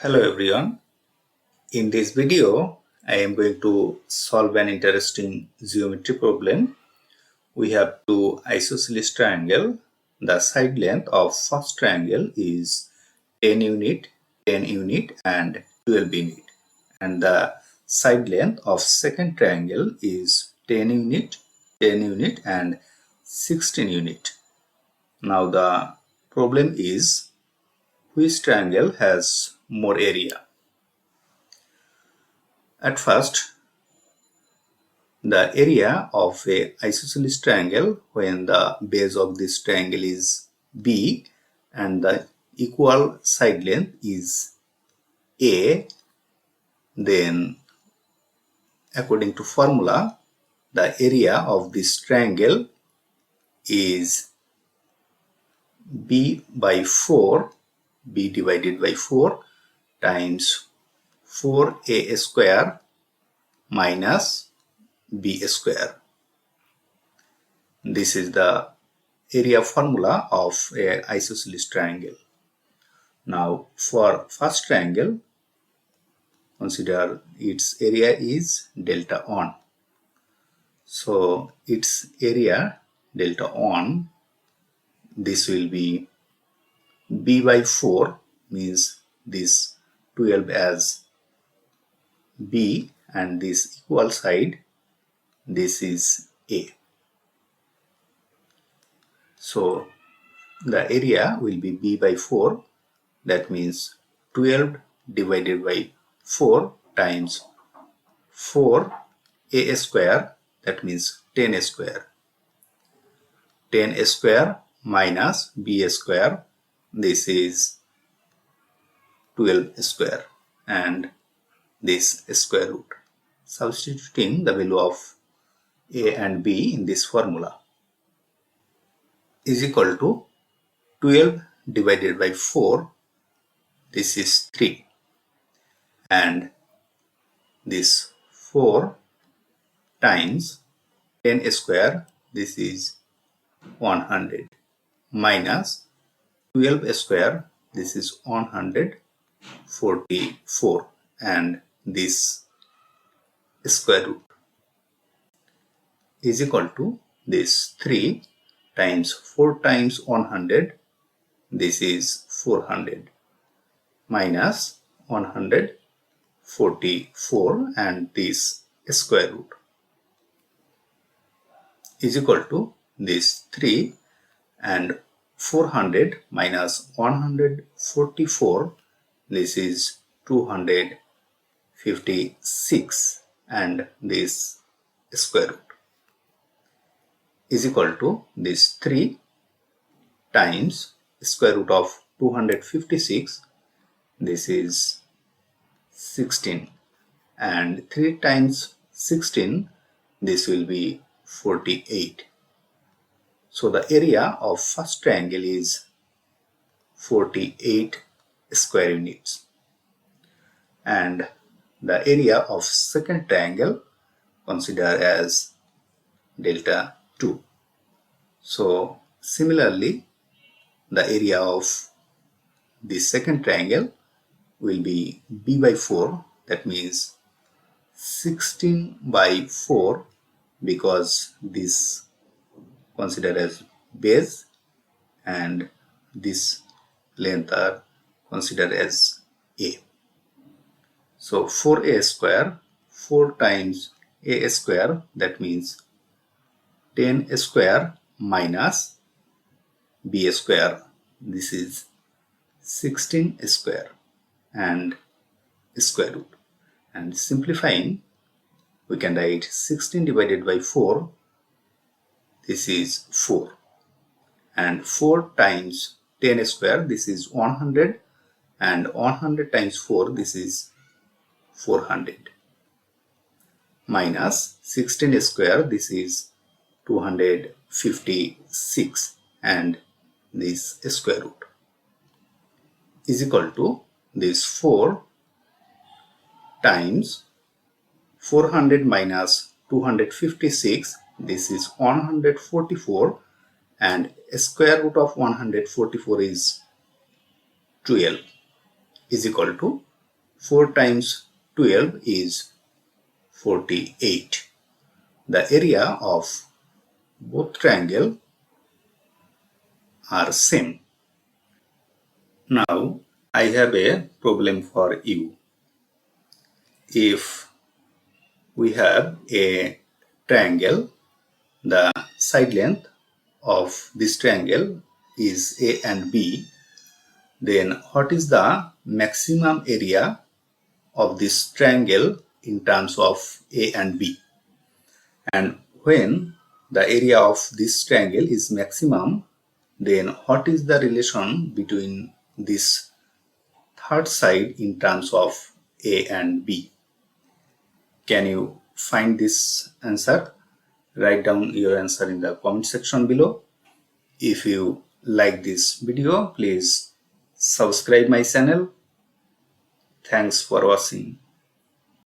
Hello everyone. In this video, I am going to solve an interesting geometry problem. We have two isosceles triangle. The side length of first triangle is 10 unit, 10 unit and 12 unit. And the side length of second triangle is 10 unit, 10 unit and 16 unit. Now the problem is which triangle has more area? At first, the area of a isosceles triangle when the base of this triangle is B and the equal side length is A, then according to formula, the area of this triangle is B by 4, B divided by 4 times 4A square minus B square. This is the area formula of an isosceles triangle. Now for first triangle, consider its area is delta 1. So its area delta 1, this will be B by 4, means this 12 as B and this equal side, this is A. So the area will be B by 4, that means 12 divided by 4 times 4A square, that means 10 square. 10 square minus B square, this is 12 square and this square root. Substituting the value of A and B in this formula is equal to 12 divided by 4, this is 3, and this 4 times 10 square, this is 100, minus 12 square, this is 144, and this square root is equal to this 3 times 4 times 100, this is 400, minus 144 and this square root is equal to this 3 and 400 minus 144, this is 256 and this square root is equal to this 3 times square root of 256, this is 16, and 3 times 16, this will be 48. So the area of first triangle is 48 square units, and the area of second triangle consider as delta 2. So similarly, the area of the second triangle will be B by 4, that means 16 by 4, because this considered as base and this length are considered as A. So 4A square, 4 times A square, that means 10 square minus B square, this is 16 square and square root, and simplifying we can write 16 divided by 4, this is 4, and 4 times 10 square, this is 100, and 100 times 4, this is 400, minus 16 square, this is 256, and this square root is equal to this 4 times 400 minus 256, this is 144, and square root of 144 is 12, is equal to 4 times 12 is 48. The area of both triangle are same. Now I have a problem for you. If we have a triangle, the side length of this triangle is A and B, then what is the maximum area of this triangle in terms of A and B? And when the area of this triangle is maximum, then what is the relation between this third side in terms of A and B? Can you find this answer? Write down your answer in the comment section below. If you like this video, please subscribe my channel. Thanks for watching.